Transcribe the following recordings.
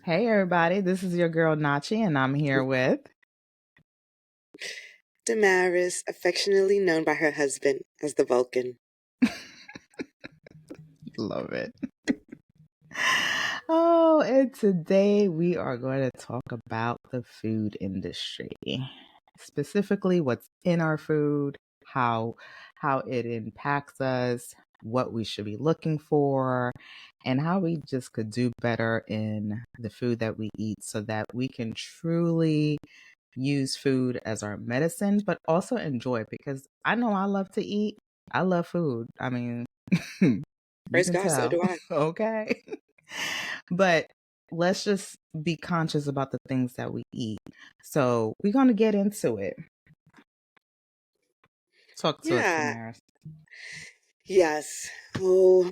Hey everybody, this is your girl Nachi, and I'm here with. Damaris, affectionately known by her husband as the Vulcan. Love it. Oh, and today we are going to talk about the food industry. Specifically what's in our food, how it impacts us, what we should be looking for, and how we just could do better in the food that we eat so that we can truly use food as our medicine, but also enjoy it because I know I love to eat. I love food. I mean, you Praise can God, so tell. do I. Okay. But let's just be conscious about the things that we eat. So we're going to get into it. Talk to us, Yeah, Damaris. yes. Oh,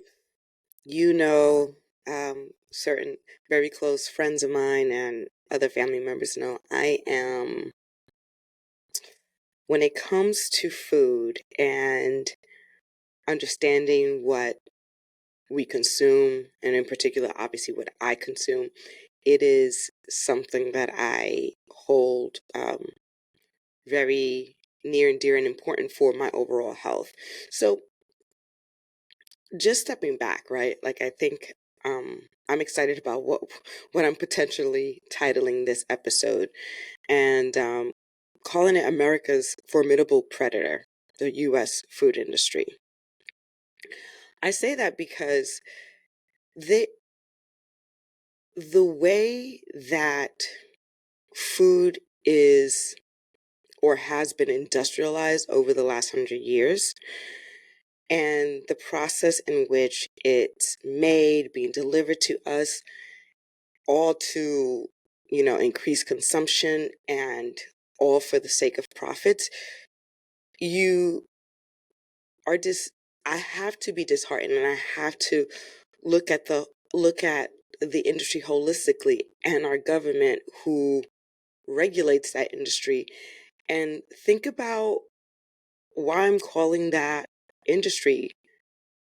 you know, certain very close friends of mine and other family members know when it comes to food and understanding what we consume, and in particular, obviously, what I consume, it is something that I hold very near and dear and important for my overall health. So just stepping back, right? Like I think I'm excited about what I'm potentially titling this episode and calling it America's Formidable Predator, the US food industry. I say that because the the way that food is or has been industrialized over the last 100 years and the process in which it's made, being delivered to us, all to, increase consumption and all for the sake of profits, you are I have to be disheartened and I have to look at the industry holistically and our government who regulates that industry and think about why I'm calling that industry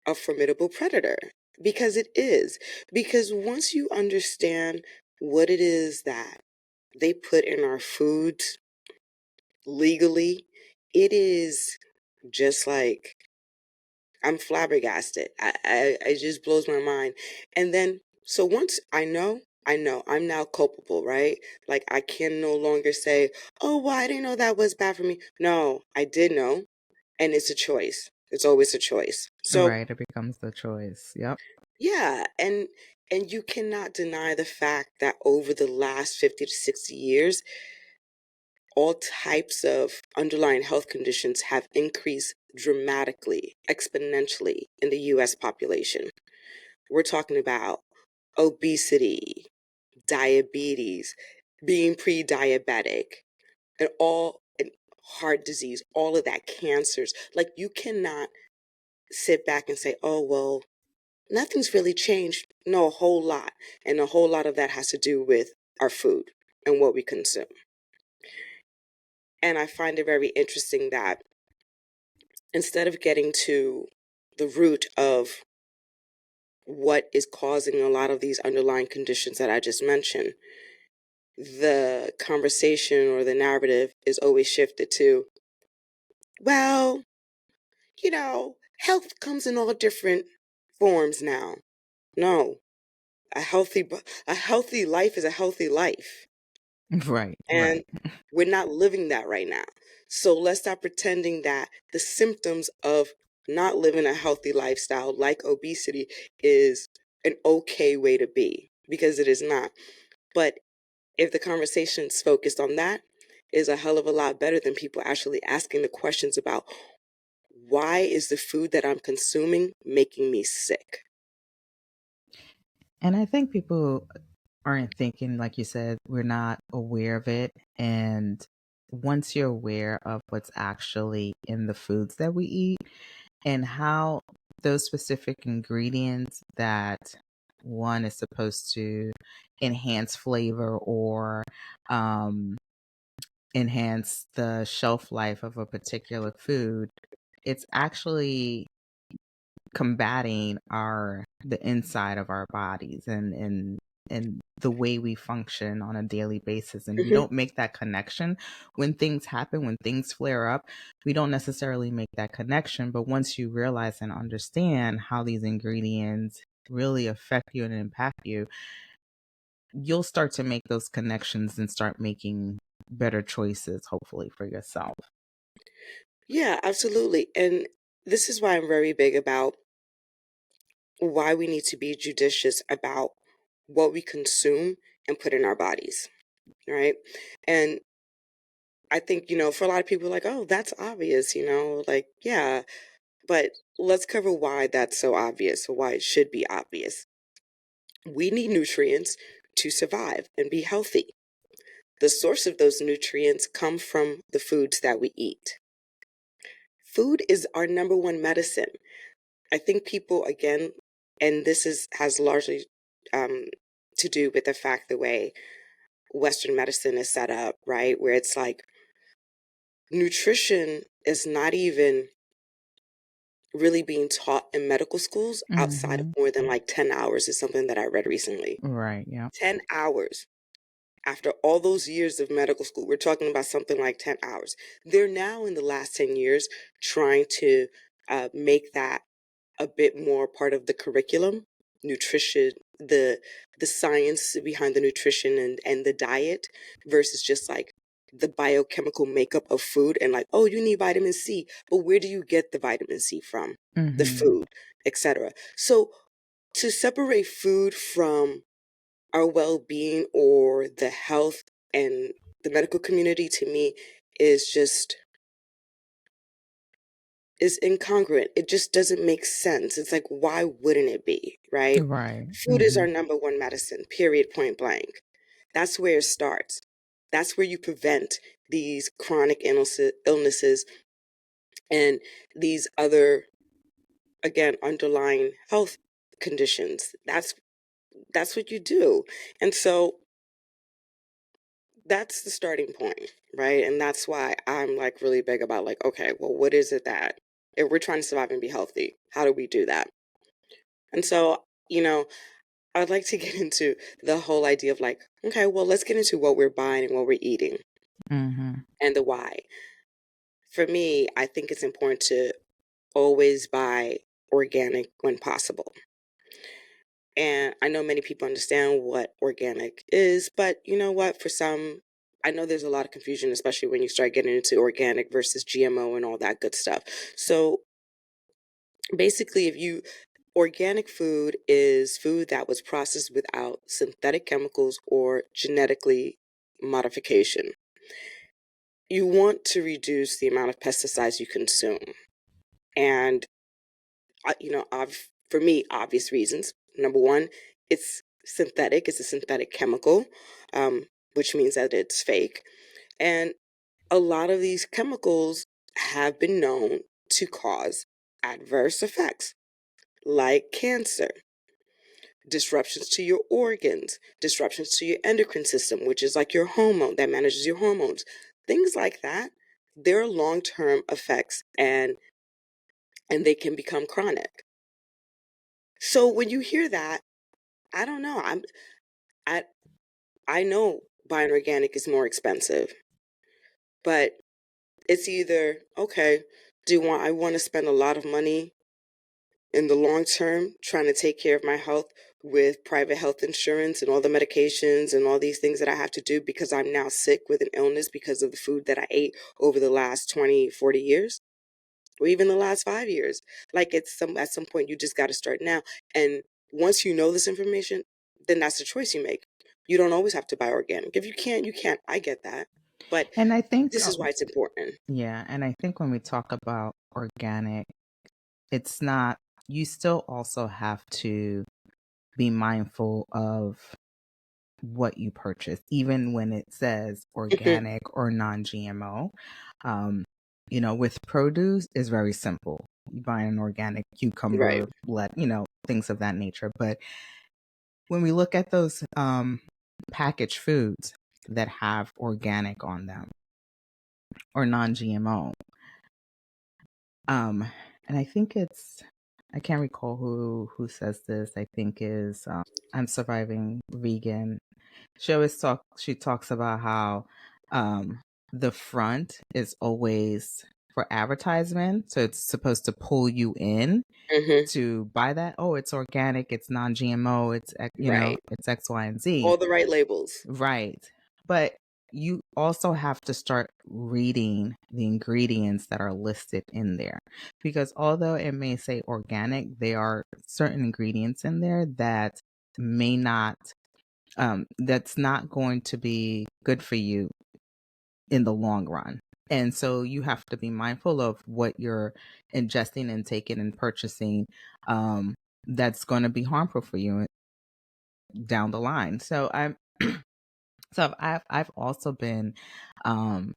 a formidable predator, because it is. Because once you understand what it is that they put in our foods legally, it is just like I'm flabbergasted. It just blows my mind. And then, so once I know I'm now culpable, right? Like I can no longer say, oh, well, I didn't know that was bad for me. No, I did know. And it's a choice. It's always a choice. So Right, it becomes the choice. Yep. yeah, and you cannot deny the fact that over the last 50 to 60 years, all types of underlying health conditions have increased dramatically, exponentially in the US population. We're talking about obesity, diabetes, being pre-diabetic, and heart disease, all of that, cancers. Like you cannot sit back and say, "Oh, well, nothing's really changed." No, a whole lot. And a whole lot of that has to do with our food and what we consume. And I find it very interesting that instead of getting to the root of what is causing a lot of these underlying conditions that I just mentioned, the conversation or the narrative is always shifted to, well, health comes in all different forms now. No, a healthy life is a healthy life. Right, And right. we're not living that right now. So let's stop pretending that the symptoms of not living a healthy lifestyle like obesity is an okay way to be, because it is not. But if the conversation's focused on that, is a hell of a lot better than people actually asking the questions about why is the food that I'm consuming making me sick? And I think people aren't thinking, like you said, we're not aware of it. And once you're aware of what's actually in the foods that we eat and how those specific ingredients that one is supposed to enhance flavor or um, enhance the shelf life of a particular food, it's actually combating the inside of our bodies and and the way we function on a daily basis, and we Hmm. don't make that connection when things happen, when things flare up. We don't necessarily make that connection, but once you realize and understand how these ingredients really affect you and impact you, you'll start to make those connections and start making better choices, hopefully, for yourself. Yeah, absolutely. And this is why I'm very big about why we need to be judicious about what we consume and put in our bodies, right? And I think, for a lot of people, like, oh, that's obvious, like, yeah, but let's cover why that's so obvious, or why it should be obvious. We need nutrients to survive and be healthy. The source of those nutrients come from the foods that we eat. Food is our number one medicine. I think people, again, and this has largely um, to do with the fact the way Western medicine is set up, right? Where it's like nutrition is not even really being taught in medical schools outside of Hmm. more than like 10 hours, is something that I read recently. Right. Yeah. 10 hours. After all those years of medical school, we're talking about something like 10 hours. They're now in the last 10 years trying to make that a bit more part of the curriculum, nutrition, the science behind the nutrition and the diet, versus just like the biochemical makeup of food, and like, oh, you need vitamin C, but where do you get the vitamin C from? The Hmm. food, etc. So to separate food from our well-being or the health and the medical community, to me, is just is incongruent. It just doesn't make sense. It's like, why wouldn't it be, right? Right. Food is Hmm. our number one medicine, period, point blank. That's where it starts. That's where you prevent these chronic illnesses and these other, again, underlying health conditions. That's what you do. And so that's the starting point, right? And that's why I'm like really big about like, okay, well, what is it that if we're trying to survive and be healthy, how do we do that? And so, I'd like to get into the whole idea of like, okay, well, let's get into what we're buying and what we're eating Hmm. and the why. For me, I think it's important to always buy organic when possible. And I know many people understand what organic is, but you know what? For some, I know there's a lot of confusion, especially when you start getting into organic versus GMO and all that good stuff. So basically, if you organic food is food that was processed without synthetic chemicals or genetically modification. You want to reduce the amount of pesticides you consume. And, for me, obvious reasons. Number one, it's synthetic, it's a synthetic chemical, which means that it's fake. And a lot of these chemicals have been known to cause adverse effects like cancer, disruptions to your organs, disruptions to your endocrine system, which is like your hormone that manages your hormones, things like that. There are long-term effects, and they can become chronic. So when you hear that, I don't know. I I know buying organic is more expensive, but it's either okay, I want to spend a lot of money in the long term trying to take care of my health with private health insurance and all the medications and all these things that I have to do because I'm now sick with an illness because of the food that I ate over the last 20, 40 years, or even the last 5 years. Like at some point you just got to start now. And once you know this information, then that's the choice you make. You don't always have to buy organic. If you can't, you can't. I get that. But And I think, this is why it's important. yeah, and I think when we talk about organic, it's not, you still also have to be mindful of what you purchase, even when it says Mhm. organic or non GMO. Um, with produce is very simple. You buy an organic Right. cucumber, things of that nature. But when we look at those packaged foods that have organic on them or non GMO, and I think it's I can't recall who says this. I think is I'm surviving vegan. She talks about how um the front is always for advertisement, so it's supposed to pull you in Hmm. to buy that. Oh, it's organic, it's non-GMO, Right. it's X, Y, and Z. All the right labels. Right. But you also have to start reading the ingredients that are listed in there. Because although it may say organic, there are certain ingredients in there that may not, that's not going to be good for you in the long run. And so you have to be mindful of what you're ingesting and taking and purchasing, that's going to be harmful for you down the line. I've also um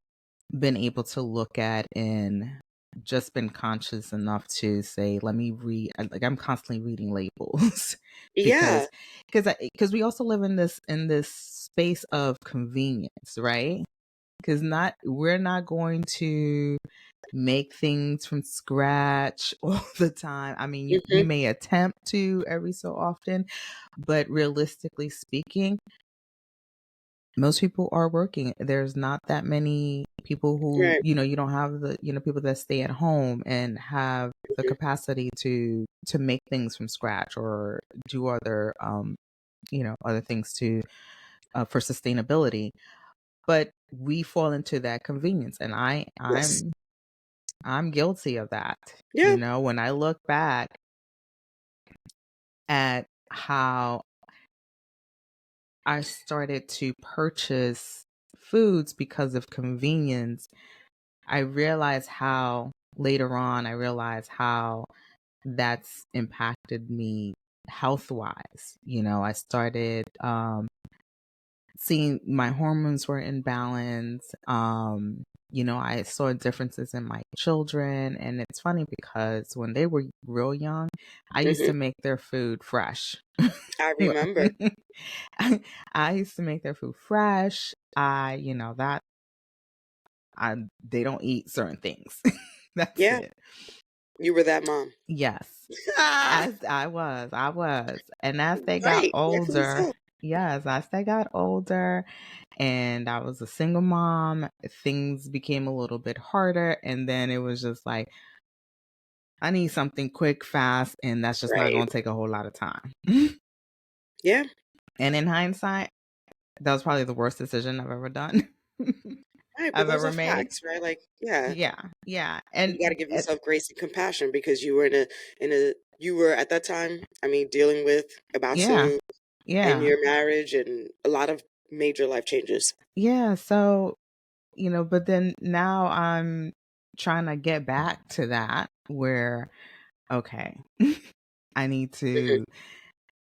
been able to look at and just been conscious enough to say, let me read, like I'm constantly reading labels Yeah. because we also live in this space of convenience, right? Because not we're not going to make things from scratch all the time. I mean, we Hmm. may attempt to every so often, but realistically speaking, most people are working. There's not that many people who, Right. you don't have the, people that stay at home and have the Hmm. capacity to make things from scratch or do other other things to for sustainability. But we fall into that convenience, and Yes. I'm guilty of that. Yeah. When I look back at how I started to purchase foods because of convenience, I realized how that's impacted me health wise. I started seeing my hormones were in balance. I saw differences in my children. And it's funny because when they were real young, I used Hmm. to make their food fresh. I remember. I used to make their food fresh. They don't eat certain things. That's Yeah. it. You were that mom. Yes. Ah, As I was. And as they got right. Rightfully older, so. yes, as they got older and I was a single mom, things became a little bit harder. And then it was just like, I need something quick, fast, and that's just not Right. going to take a whole lot of time. Yeah. And in hindsight, that was probably the worst decision I've ever done. Right. But I've those ever are made. facts, right? Like, yeah. Yeah. Yeah. You got to give yourself grace and compassion because you were you were at that time, I mean, dealing with about yeah. to end Yeah. your marriage and a lot of major life changes. Yeah. So, but then now I'm trying to get back to that where, okay, I need Hmm. to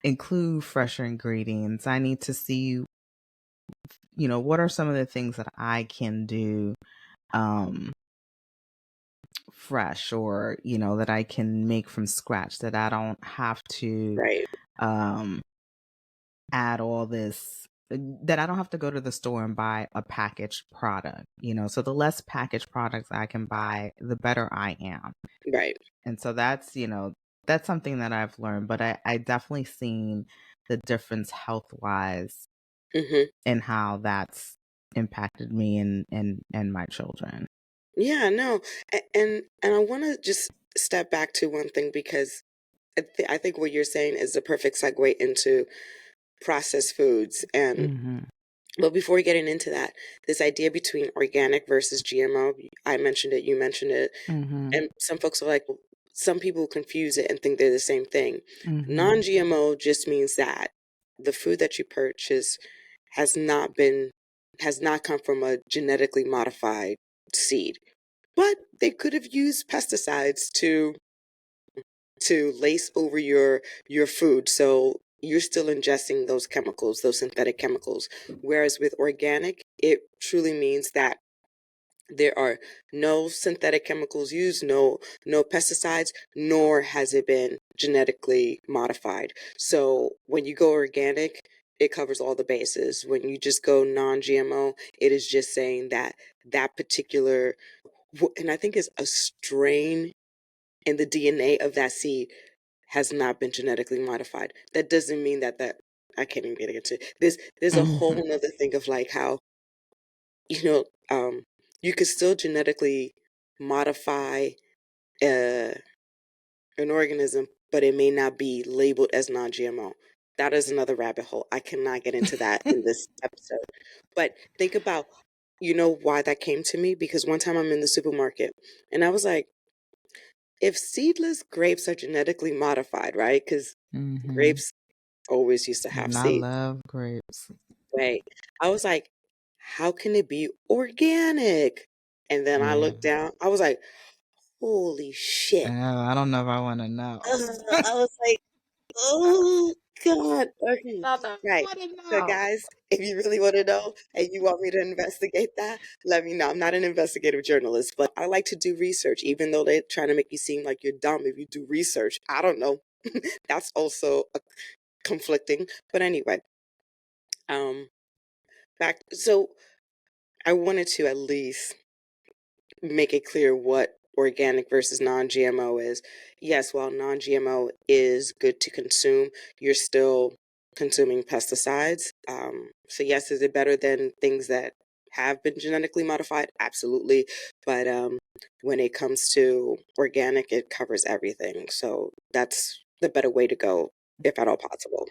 include fresher ingredients. I need to see, what are some of the things that I can do um fresh or, that I can make from scratch that I don't have to Right. um add all this that I don't have to go to the store and buy a packaged product, so the less packaged products I can buy, the better I am. Right. And so that's something that I've learned, but I definitely seen the difference health wise Hmm. and how that's impacted me and my children. Yeah, no. And I want to just step back to one thing because I think what you're saying is the perfect segue into processed foods. And Mhm. but before getting into that, this idea between organic versus GMO, I mentioned it, you mentioned it, Mhm. and some folks are like, some people confuse it and think they're the same thing. Mhm. Non-GMO just means that the food that you purchase has not been has not come from a genetically modified seed. But they could have used pesticides to lace over your food, so you're still ingesting those chemicals, those synthetic chemicals. Whereas with organic, it truly means that there are no synthetic chemicals used, no pesticides, nor has it been genetically modified. So when you go organic, it covers all the bases. When you just go non-GMO, it is just saying that that particular, and I think it's a strain in the DNA of that seed has not been genetically modified. That doesn't mean that I can't even get into there's a whole Mhm. nother thing of like how, you know, you could still genetically modify uh, an organism, but it may not be labeled as non-GMO. That is another rabbit hole. I cannot get into that in this episode. But think about, why that came to me? Because one time I'm in the supermarket and I was like, if seedless grapes are genetically modified, right? Because Mhm. grapes always used to have And I seeds, love grapes. right? I was like, how can it be organic? And then I Yeah. looked down, I was like, holy shit. I don't know if I want to know. I was like, oh God. Okay. I don't Right. want to So know. guys, if you really want to know and you want me to investigate that, let me know. I'm not an investigative journalist, but I like to do research, even though they're trying to make you seem like you're dumb if you do research. I don't know. That's also conflicting. But anyway, um, so I wanted to at least make it clear what organic versus non-GMO is. Yes, while non-GMO is good to consume, you're still consuming pesticides. So yes, is it better than things that have been genetically modified? Absolutely. But when it comes to organic, it covers everything. So that's the better way to go, if at all possible.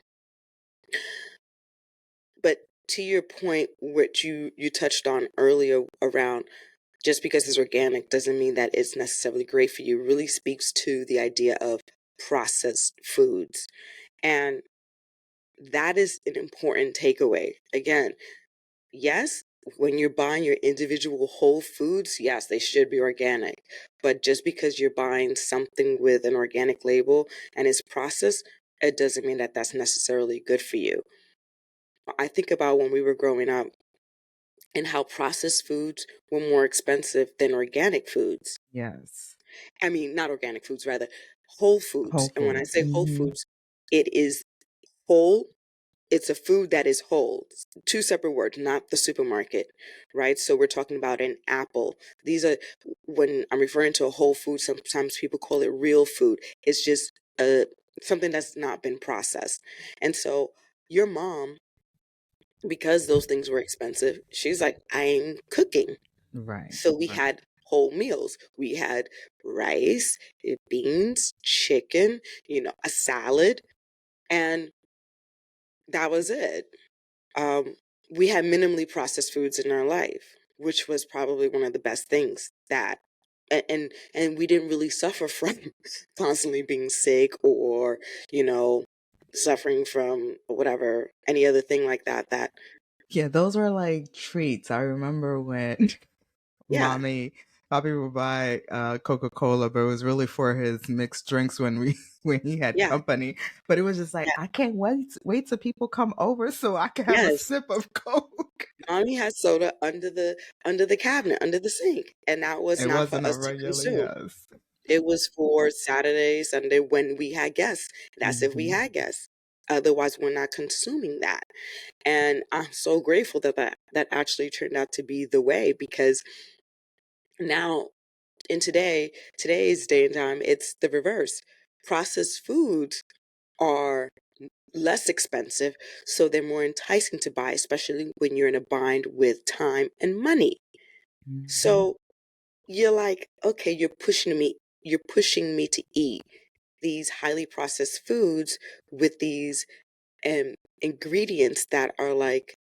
But to your point, which you touched on earlier around just because it's organic doesn't mean that it's necessarily great for you, really speaks to the idea of processed foods. And that is an important takeaway. Again, yes, when you're buying your individual whole foods, yes, they should be organic. But just because you're buying something with an organic label and it's processed, it doesn't mean that that's necessarily good for you. I think about when we were growing up and how processed foods were more expensive than organic foods. Yes. I mean, not organic foods, rather whole foods. Whole And when I foods. say whole foods, it is whole. It's a food that is whole. Two separate words, not the supermarket, right? So we're talking about an apple. These are, when I'm referring to a whole food, sometimes people call it real food. It's just something that's not been processed. And so your mom, because those things were expensive, she's like, I'm cooking. Right. So we Right. had whole meals. We had rice, beans, chicken, a salad, and that was it. Um, we had minimally processed foods in our life, which was probably one of the best things that and we didn't really suffer from constantly being sick or, you know, suffering from whatever, any other thing like that. Yeah, those were like treats. I remember when Yeah, mommy Bobby would buy Coca-Cola, but it was really for his mixed drinks when we when he had yeah, company. But it was just like yeah, I can't wait till people come over so I can have a yes. sip of Coke. Mommy had soda under the cabinet, under the sink, and that was It not for wasn't a us to regular, consume. yes. It was for Saturday, Sunday when we had guests. That's if we Hmm. had guests. Otherwise, we're not consuming that. And I'm so grateful that actually turned out to be the way because now in today's day and time, it's the reverse. Processed foods are less expensive, so they're more enticing to buy, especially when you're in a bind with time and money. Hmm. So you're like, okay, you're pushing me to eat these highly processed foods with these um, ingredients that are like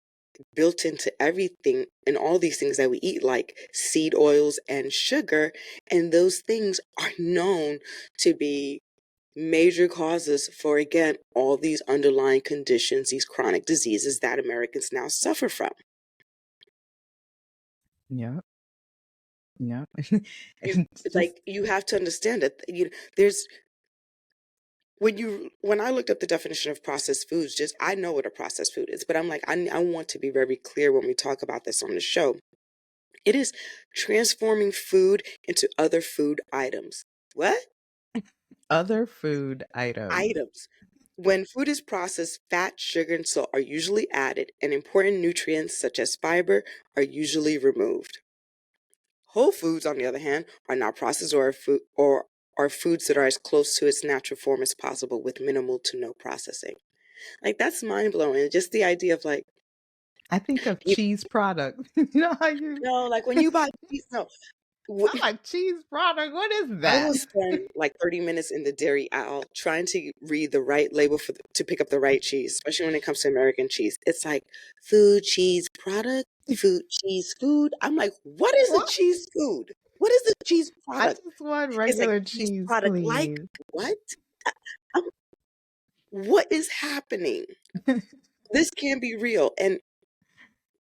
built into everything and all these things that we eat, like seed oils and sugar. And those things are known to be major causes for, again, all these underlying conditions, these chronic diseases that Americans now suffer from. Yep. Yep. You And it's just like you have to understand that there's when I looked up the definition of processed foods, just I know what a processed food is, but I'm like I want to be very clear when we talk about this on the show. It is transforming food into other food items. What? other food items. Items. When food is processed, fat, sugar, and salt are usually added, and important nutrients such as fiber are usually removed. Whole foods, on the other hand, are not processed or are foods that are as close to its natural form as possible with minimal to no processing. Like, that's mind blowing. Just the idea of like, I think of you cheese product. You know how you know, like when you buy cheese, no, I'm like, cheese product, what is I that? will spend like 30 minutes in the dairy aisle trying to read the right label to pick up the right cheese, especially when it comes to American cheese. It's like food, cheese, product, food, cheese, food. I'm like, what is a What? cheese food? What is a cheese I product? just want It's like regular cheese cheese, product, like please. what? I- I'm, what is happening? This can't be real. And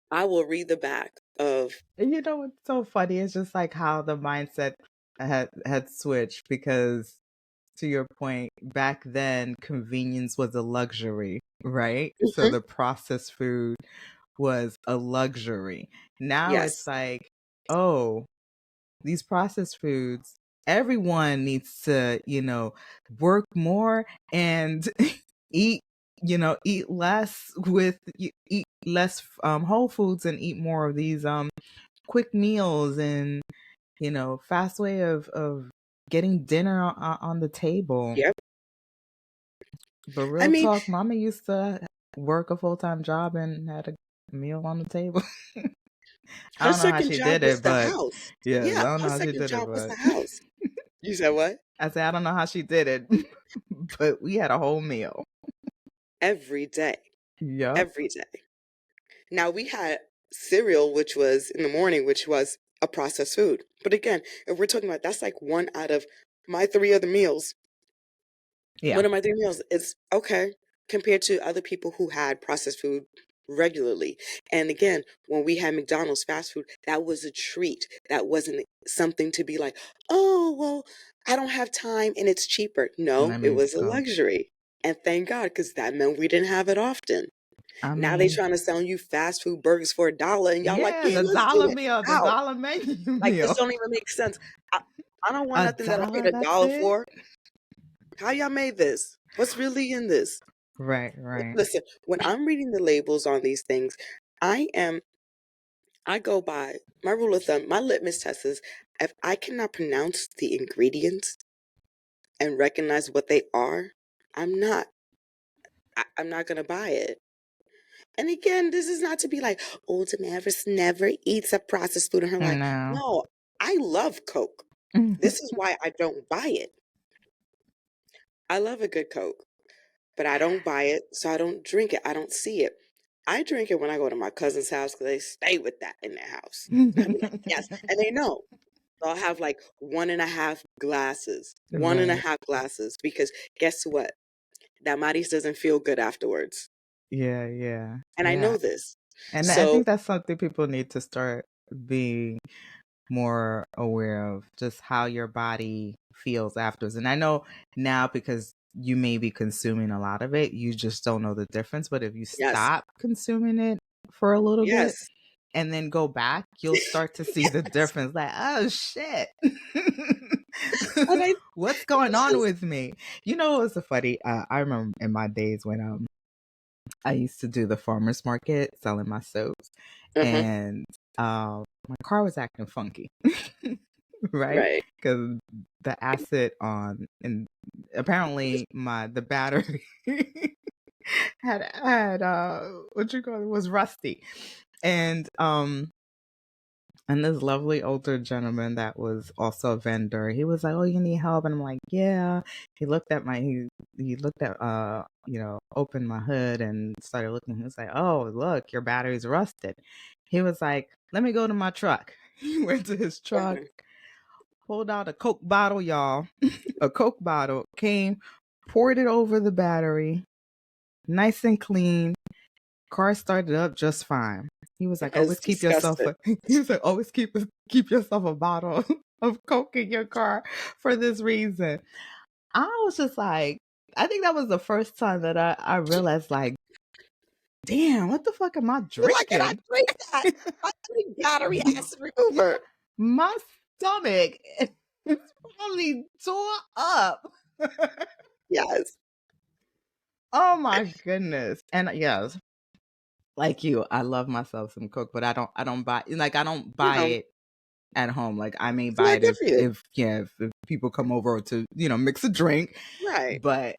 I will read the back of, You know what's so funny? It's just like how the mindset had switched because to your point, back then convenience was a luxury, right? So Mhm, the processed food was a luxury. Now it's yes, like, oh, these processed foods, everyone needs to, work more and eat, eat less eat less whole foods and eat more of these quick meals and, fast way of getting dinner on the table. yep. But I real mean, talk, mama used to work a full-time job and had a meal on the table. I her don't know how second she job did was it, the but house. yes, I Yeah, don't know her how she second did it, job was but the house. You said what? I said I don't know how she did it, but we had a whole meal. Every day. Yep. Every day. Now we had cereal, which was in the morning, which was a processed food. But again, if we're talking about that's like one out of my three other meals. Yeah. One of my three meals is okay compared to other people who had processed food regularly. And again, when we had McDonald's fast food, that was a treat. That wasn't something to be like, oh, well, I don't have time and it's cheaper. No, Let it me was a go. luxury. And thank God, because that meant we didn't have it often. I Now they mean, trying to sell you fast food burgers for $1, and y'all like, yeah, yeah, the let's do dollar it. meal, the How? dollar menu Like this meal. don't even make sense. I, I don't want A nothing that I paid dollar, a that's dollar it? for. How y'all made this? What's really in this? Right, right. Listen, when I'm reading the labels on these things, I am I go by my rule of thumb, my litmus test is if I cannot pronounce the ingredients and recognize what they are, I'm not I'm not gonna buy it. And again, this is not to be like, oh, Damaris never eats a processed food in her life. No. No, I love Coke. This is why I don't buy it. I love a good Coke, but I don't buy it, so I don't drink it. I don't see it. I drink it when I go to my cousin's house because they stay with that in their house. And I'll be like, yes. And they know. So I'll have like 1.5 glasses, one and a Right. half glasses, because guess what? That Maris doesn't feel good afterwards. Yeah, yeah, And I yeah. know this. And I So, think that's something people need to start being more aware of, just how your body feels afterwards. And I know now because you may be consuming a lot of it, you just don't know the difference. But if you yes, stop consuming it for a little bit yes. and then go back, you'll start to see the Yes. difference. Like, oh shit. And I, What's going on yes. with me? You know, it's so funny. I remember in my days when I used to do the farmers market selling my soaps, Uh-huh. and my car was acting funky, right? Right. Because the acid on, and apparently the battery had what you call it, was rusty, and and this lovely older gentleman that was also a vendor, he was like, "Oh, you need help?" And I'm like, "Yeah." He looked at opened my hood and started looking. He was like, "Oh, look, your battery's rusted." He was like, "Let me go to my truck." He went to his truck, Uh-huh. pulled out a Coke bottle, y'all. A Coke bottle, came, poured it over the battery, nice and clean. Car started up just fine. He was like, It's always keep yourself disgusting. a he was like, always keep yourself a bottle of Coke in your car for this reason. I was just like, I think that was the first time that I realized, like, damn, what the fuck am I You're like, and I drinking? drink that. I drink battery acid remover. My stomach is probably tore up. Yes. Oh my goodness. And yes, like you, I love myself some Coke, but I don't buy You it at home. Like I may It's buy not it good for you. if people come over to, mix a drink, Right. but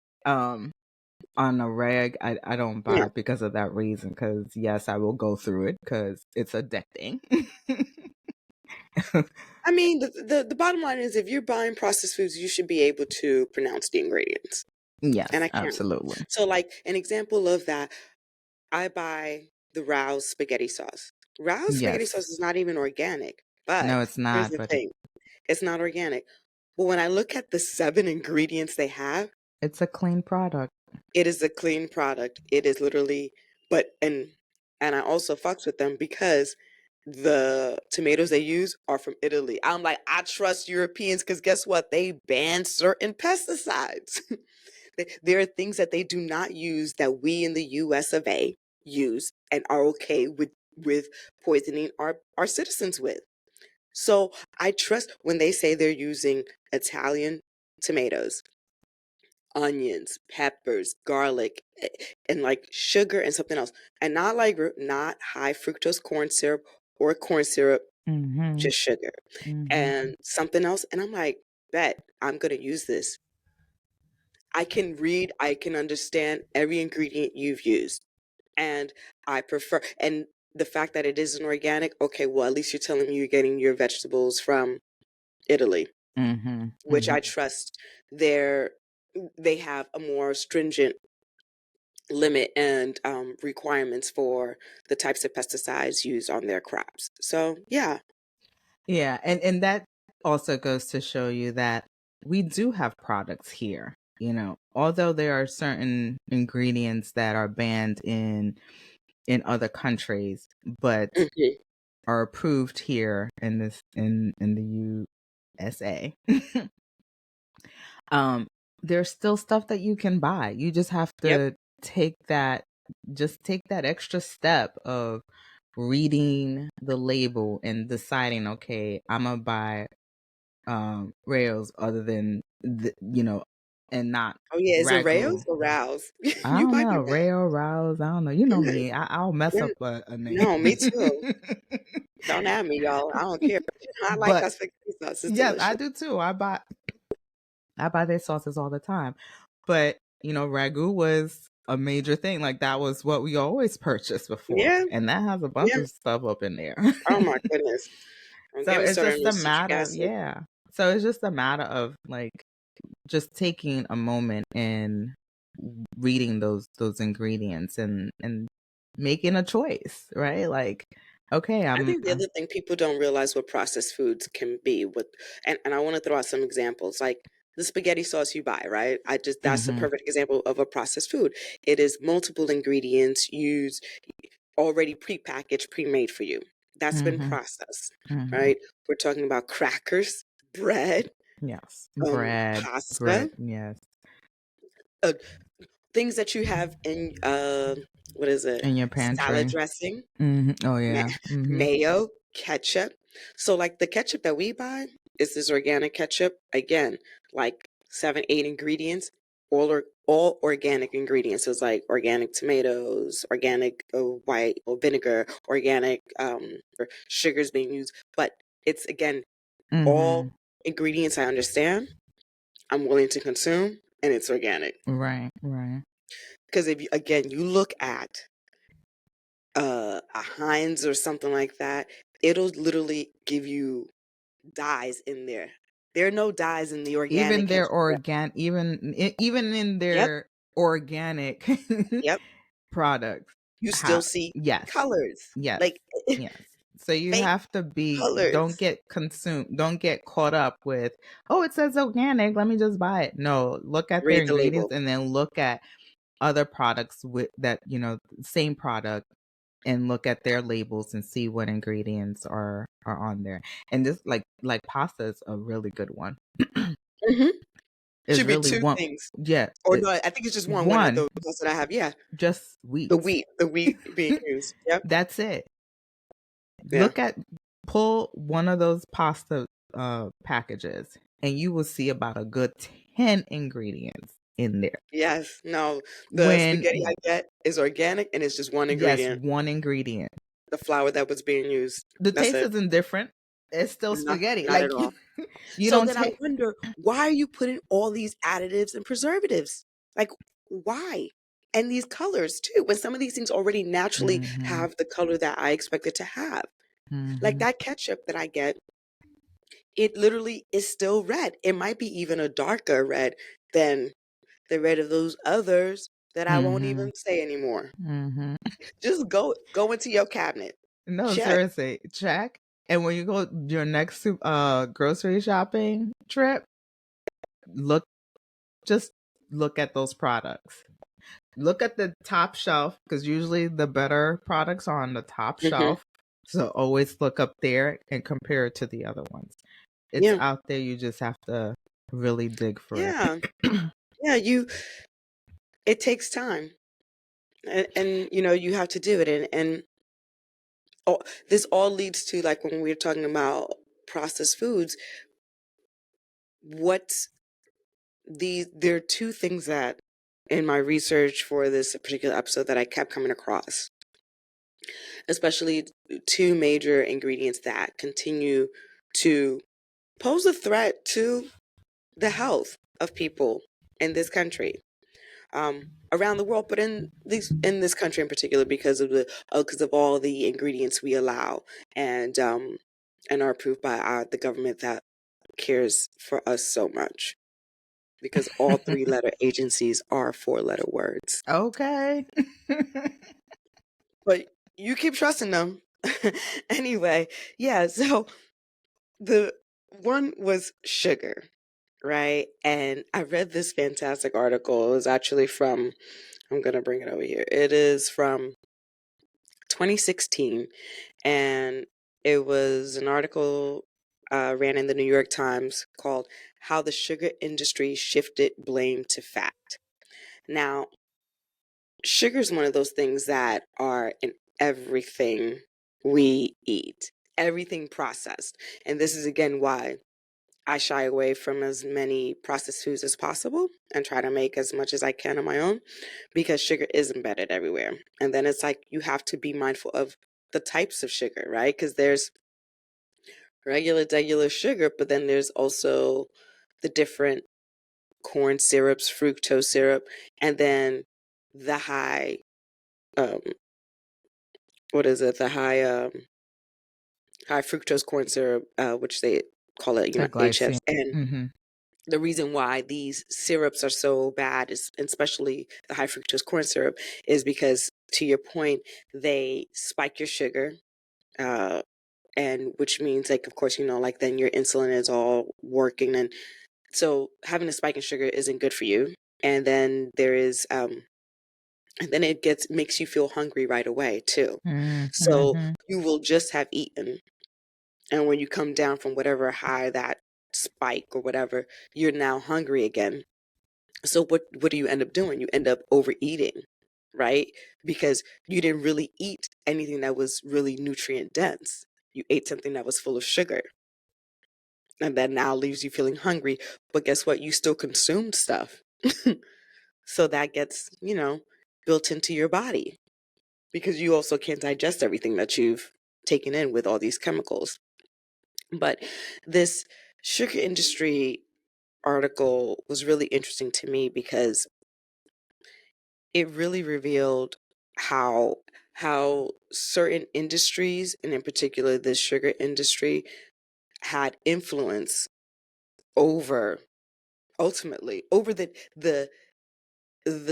on a reg, I don't buy Yeah. it because of that reason. Because yes, I will go through it because it's addicting. I mean, the bottom line is if you're buying processed foods, you should be able to pronounce the ingredients. And Yes, I can't. absolutely. So, like, an example of that, I buy the Rouse spaghetti sauce. Rouse spaghetti Yes. sauce is not even organic, No, but it's here's not, the but thing, it's not organic. But when I look at the 7 ingredients they have, it's a clean product. it is a clean product. It is literally, but and I also fucks with them because the tomatoes they use are from Italy. I'm like, I trust Europeans because guess what? They ban certain pesticides. There are things that they do not use that we in the US of A use and are okay with poisoning our citizens with. So I trust when they say they're using Italian tomatoes, onions, peppers, garlic, and like sugar and something else. And not like not high fructose corn syrup or corn syrup, Mhm. just sugar Mhm. and something else. And I'm like, bet I'm gonna use this. I can read, I can understand every ingredient you've used. And I prefer, and the fact that it isn't organic, okay, well, at least you're telling me you're getting your vegetables from Italy, Mhm. which Mhm. I trust they're, they have a more stringent limit and requirements for the types of pesticides used on their crops. So, yeah. Yeah, and that also goes to show you that we do have products here, Although there are certain ingredients that are banned in other countries, but Mhm. are approved here in the USA. um there's still stuff that you can buy. You just have Yep. to take that extra step of reading the label and deciding, okay, I'm gonna buy rails other than and not Oh, yeah. Is it ragu. Rails or Rouse? I You don't might be know, right. rail rouse, I don't know, you know Yeah. me, I'll mess Yeah. up a name. No, me too. Don't have me, y'all. I don't care. I like But that spaghetti sauce. It's yes, I delicious. do too. I buy their sauces all the time. But, ragu was a major thing. Like that was what we always purchased before. Yeah. And that has a bunch Yeah. of stuff up in there. Oh my goodness. Don't So get me it's started on just the a citric matter, acid. yeah. So it's just a matter of like just taking a moment and reading those ingredients and making a choice, right? Like, okay, I think the other thing people don't realize what processed foods can be with, and I want to throw out some examples like the spaghetti sauce you buy, right? That's a mhm, perfect example of a processed food. It is multiple ingredients used already prepackaged, pre-made for you. That's been mhm, processed, mhm. right? We're talking about crackers, bread, Yes. Bread, pasta, bread, yes. uh, things that you have in what is it? In your Salad pantry. dressing, Oh ma- yeah. Mhm. mayo, ketchup. So like the ketchup that we buy is this organic ketchup. Again, like 7, 8 ingredients, all organic ingredients. So it's like organic tomatoes, organic white or vinegar, organic or sugars being used. But it's again all Mhm. ingredients I understand, I'm willing to consume, and it's organic. Right, right. Because if you, again you look at a Heinz or something like that, it'll literally give you dyes in there. There are no dyes in the organic Even their ketchup. even in Yep, their organic yep. products, You still how see yes, colors, yes, like yes. So you fake have to don't colors. don't get caught up with, oh, it says organic, let me just buy it. No, look at their Read the ingredients label. and then look at other products with that, same product, and look at their labels and see what ingredients are on there. And this like pasta is a really good one. Hmm. Is Should be really two one. things, Yeah, or no, it's I think it's just one. When I, one, the ones that I have, yeah, just wheat. the wheat being used. Yep, That's it. yeah, Look at Pull one of those pasta packages and you will see about a good 10 ingredients in there. yes. No, the spaghetti When I get is organic, and it's just one yes, ingredient: one ingredient. the flour that was being used. The That's taste it. isn't different. It's still Not spaghetti. not at Like all. you So don't then I take. wonder, why are you putting all these additives and preservatives? Like, why? And these colors too, when some of these things already naturally Mhm. have the color that I expect it to have. Like Mhm. that ketchup that I get, it literally is still red. It might be even a darker red than the red of those others that I won't Mhm. even say anymore. Mhm. Just go into your cabinet. No, Check. seriously, check. And when you go your next grocery shopping trip, look just look at those products. Look at the top shelf because usually the better products are on the top Hmm. shelf. So always look up there and compare it to the other ones. It's Yeah. out there. You just have to really dig for Yeah. it. Yeah. It takes time. And you have to do it. And all, this all leads to, like, when we're talking about processed foods, what's there are two things that in my research for this particular episode that I kept coming across, especially two major ingredients that continue to pose a threat to the health of people in this country, around the world, but in this country in particular, because of all the ingredients we allow, and and are approved by the government that cares for us so much, because all three-letter agencies are four-letter words. Okay. But you keep trusting them. Anyway, yeah, so the one was sugar, right? And I read this fantastic article. It was actually from, I'm going to bring it over here. It is from 2016, and it was an article ran in the New York Times called How the Sugar Industry Shifted Blame to Fat. Now, sugar is one of those things that are in everything we eat, everything processed. And this is again why I shy away from as many processed foods as possible and try to make as much as I can on my own, because sugar is embedded everywhere. And then it's like you have to be mindful of the types of sugar, right? Because there's regular sugar, but then there's also the different corn syrups, fructose syrup, and then the high, um, what is it? The high fructose corn syrup, which they call it, The glycine. HF. And Mhm. the reason why these syrups are so bad is, especially the high fructose corn syrup, is because, to your point, they spike your sugar, uh, and which means, like, of course, like, then your insulin is all working, and so having a spike in sugar isn't good for you. And then there is, and then it makes you feel hungry right away too. So Mhm. you will just have eaten, and when you come down from whatever high that spike or whatever, you're now hungry again. So what do you end up doing? You end up overeating, right? Because you didn't really eat anything that was really nutrient dense. You ate something that was full of sugar. And that now leaves you feeling hungry. But guess what? You still consumed stuff. So that gets, built into your body, because you also can't digest everything that you've taken in with all these chemicals. But this sugar industry article was really interesting to me, because it really revealed how certain industries, and in particular the sugar industry, had influence over, ultimately, over the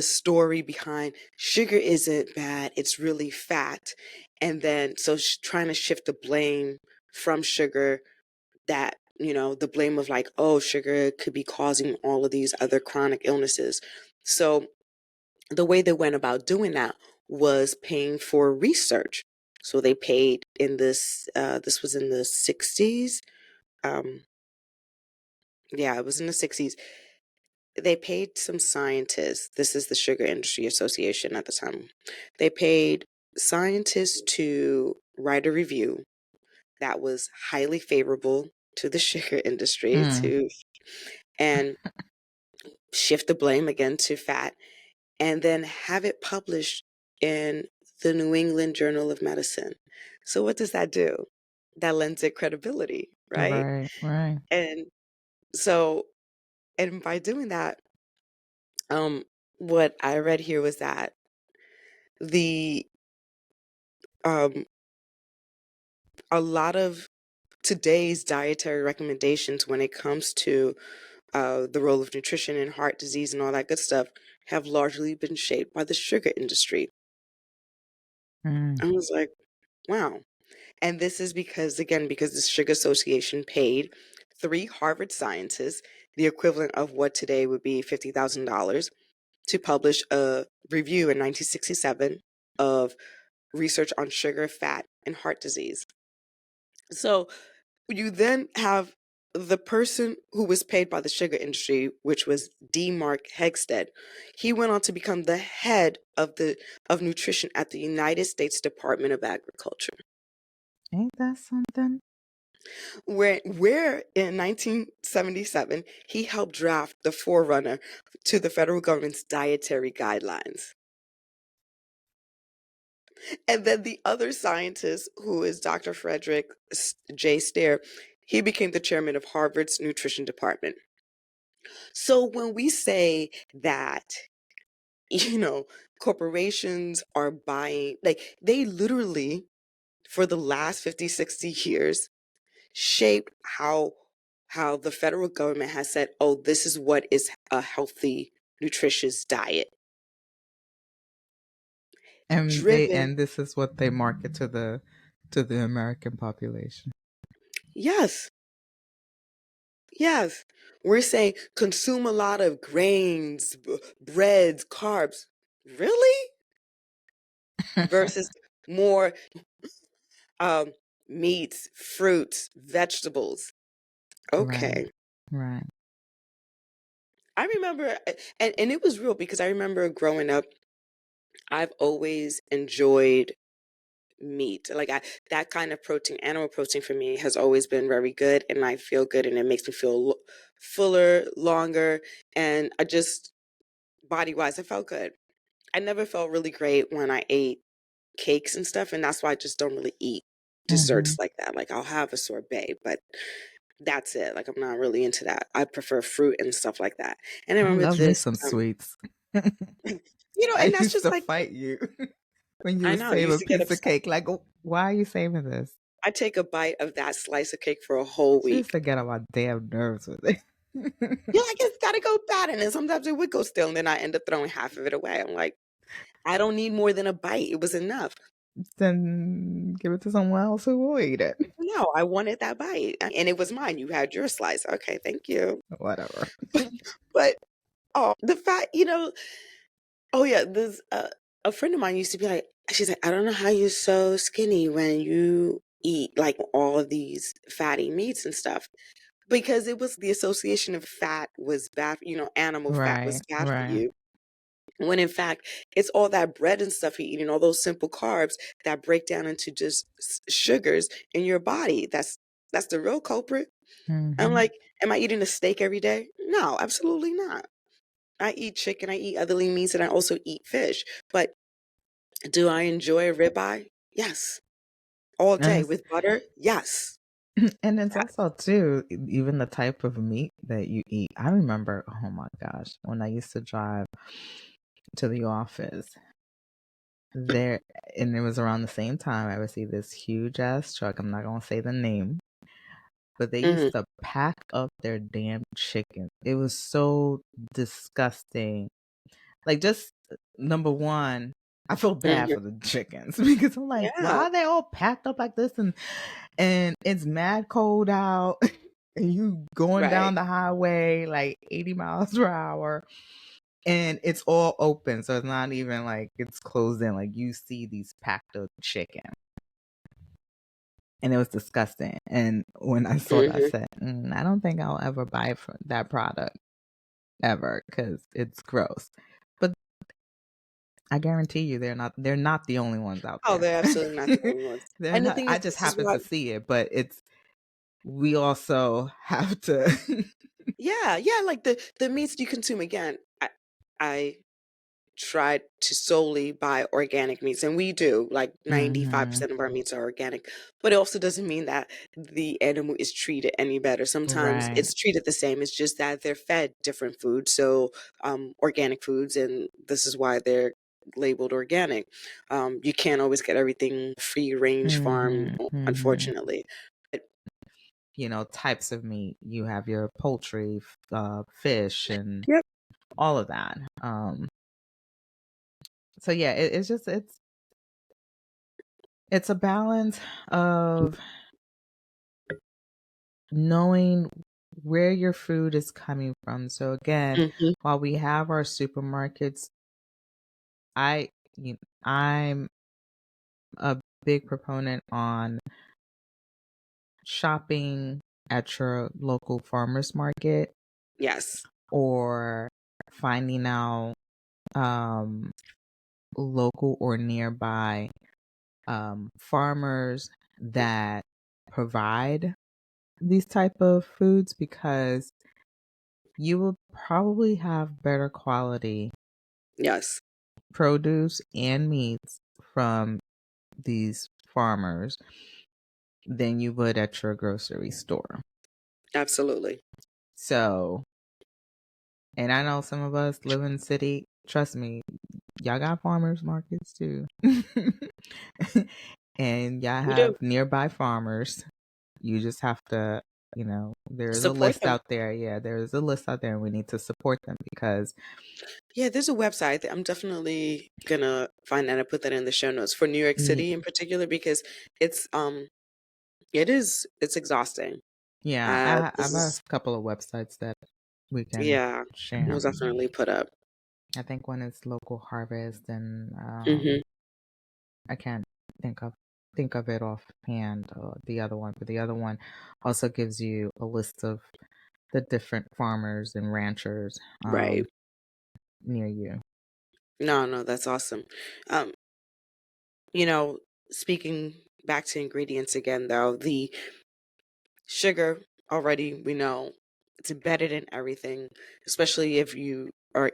story behind sugar isn't bad, it's really fat. And then so trying to shift the blame from sugar, that the blame of, like, oh, sugar could be causing all of these other chronic illnesses. So the way they went about doing that was paying for research. So they paid, in this was in the 60s. um yeah, it was in the 60s. They paid some scientists. This is the Sugar Industry Association at the time. They paid scientists to write a review that was highly favorable to the sugar industry, Mm. and shift the blame again to fat, and then have it published in the New England Journal of Medicine. So what does that do? that lends it credibility, right? Right, right. And so, and by doing that, um, what I read here was that the um a lot of today's dietary recommendations when it comes to the role of nutrition in heart disease and all that good stuff have largely been shaped by the sugar industry. Mm, I was like, wow. And this is because, again, because the Sugar Association paid three Harvard scientists, the equivalent of what today would be $50,000, to publish a review in 1967 of research on sugar, fat, and heart disease. So you then have the person who was paid by the sugar industry, which was D. Mark Hegstead. He went on to become the head of nutrition at the United States Department of Agriculture, ain't that something? where in 1977 he helped draft the forerunner to the federal government's dietary guidelines. And then the other scientist, who is Dr. Frederick J. Stair, he became the chairman of Harvard's nutrition department. So when we say that, you know, corporations are buying, like they literally, for the last 50, 60 years, shaped how the federal government has said, oh, this is what is a healthy, nutritious diet. Driven, And this is what they market to the American population. yes, yes. We're saying consume a lot of grains, breads, carbs. Really? Versus more um, meats, fruits, vegetables. Right, Okay. right. I remember, and it was real because I remember growing up, I've always enjoyed meat. Like that kind of protein, animal protein for me has always been very good, and I feel good, and it makes me feel fuller, longer, and I just body wise, I felt good. I never felt really great when I ate cakes and stuff, and that's why I just don't really eat Hmm. desserts like that. Like I'll have a sorbet, but that's it. Like I'm not really into that. I prefer fruit and stuff like that. And I I remember love me this, some sweets. and I that's used just to like, fight you when you I would know, I save used a to get piece of upset. cake. Like, "Oh, why are you saving this?" I take a bite of that slice of cake for a whole She used week. to get on my damn nerves with it. You're like, it's gotta go bad. And then sometimes it would go stale, and then I end up throwing half of it away. I'm like, I don't need more than a bite. It was enough. Then give it to someone else who will eat it. No, I wanted that bite. And it was mine. You had your slice. Okay, thank you. Whatever. But oh, the fact, oh yeah, there's a friend of mine used to be like, she's like, I don't know how you're so skinny when you eat like all of these fatty meats and stuff. Because it was the association of fat was bad, animal fat was Right, bad for right. you. When in fact, it's all that bread and stuff you're eating, all those simple carbs that break down into just sugars in your body. That's the real culprit. I'm Hmm. like, am I eating a steak every day? No, absolutely not. I eat chicken, I eat other lean meats, and I also eat fish. But do I enjoy a ribeye? Yes. All And day with butter? Yes. and it's also too even the type of meat that you eat. I remember, oh my gosh, when I used to drive to the office there, and it was around the same time I would see this huge ass truck. I'm not gonna say the name, but they Hmm. used to pack up their damn chicken. It was so disgusting. Like, just number one, I feel bad Hmm. for the chickens because I'm like, Yeah. why are they all packed up like this? And it's mad cold out, and you going Right. down the highway like 80 miles per hour, and it's all open, so it's not even like it's closed in. Like, you see these packed up chicken, and it was disgusting. And when I saw that, I Hmm. said, I don't think I'll ever buy from that product ever because it's gross. But I guarantee you, they're not the only ones out Oh, there. they're absolutely not the only ones. They're And the not. thing I is, just this is happen why, to see it, but we also have to. yeah, yeah, like the meats you consume again. I try to solely buy organic meats, and we do, like Mhm. 95% of our meats are organic, but it also doesn't mean that the animal is treated any better. Sometimes Right. it's treated the same, it's just that they're fed different foods, so organic foods, and this is why they're labeled organic. You can't always get everything free range farm, Mhm. Mhm. unfortunately. But Types of meat. You have your poultry, fish, and yep. all of that. So yeah, it's a balance of knowing where your food is coming from. So again, Hmm. while we have our supermarkets, I I'm a big proponent on shopping at your local farmers market Yes. or finding out um local or nearby farmers that provide these type of foods, because you will probably have better quality Yes. produce and meats from these farmers than you would at your grocery store. Absolutely. So, and I know some of us live in the city. Trust me, y'all got farmers markets too. And y'all We do have nearby farmers. You just have to, there's a support list them. out there. Yeah, there's a list out there, and we need to support them because, Yeah, there's a website that I'm definitely gonna find that and put that in the show notes for New York y- City in particular, because it's it's exhausting. yeah, I This have a is couple of websites that we can yeah, share. we'll definitely put up. I think one is Local Harvest, and Hmm. I can't think of it offhand. The other one, but the other one also gives you a list of the different farmers and ranchers Right. near you. No, no, that's awesome. Um, you know, speaking back to ingredients again though, the sugar already we know it's embedded in everything, especially if you are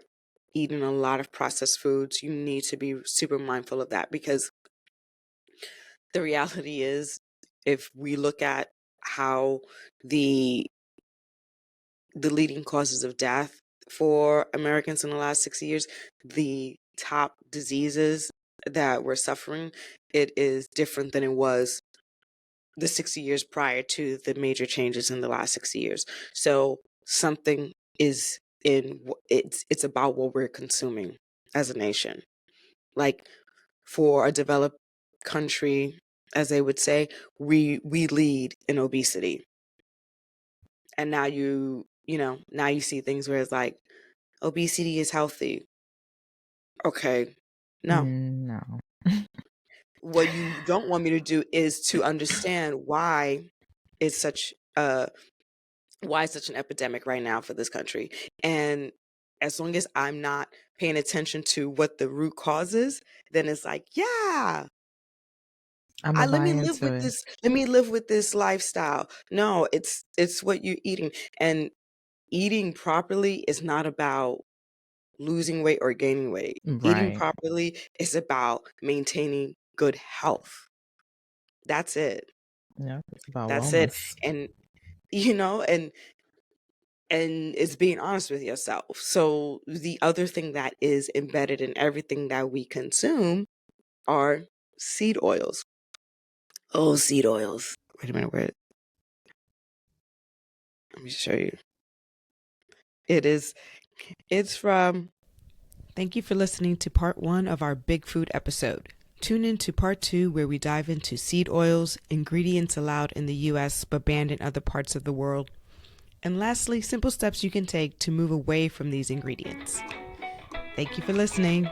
eating a lot of processed foods. You need to be super mindful of that, because the reality is, if we look at how the leading causes of death for Americans in the last 60 years, the top diseases that we're suffering, it is different than it was the 60 years prior to the major changes in the last 60 years. So something is it's about what we're consuming as a nation. Like, for a developed country, as they would say, we lead in obesity. And now now you see things where it's like obesity is healthy. Okay. No. No. What you don't want me to do is to understand it's such a why it's such an epidemic right now for this country. And as long as I'm not paying attention to what the root cause is, then it's like, yeah, I'm I gonna let buy me live into with it. this. Let me live with this lifestyle. No, it's what you're eating. And eating properly is not about losing weight or gaining weight. Eating Right. properly is about maintaining good health. That's it. Yeah, it's about That's it. wellness. And and it's being honest with yourself. So the other thing that is embedded in everything that we consume are seed oils. Oh, seed oils. Wait a minute, let me show you. It is it's from Thank you for listening to part 1 of our Big Food episode. Tune in to part 2, where we dive into seed oils, ingredients allowed in the US but banned in other parts of the world, and lastly, simple steps you can take to move away from these ingredients. Thank you for listening.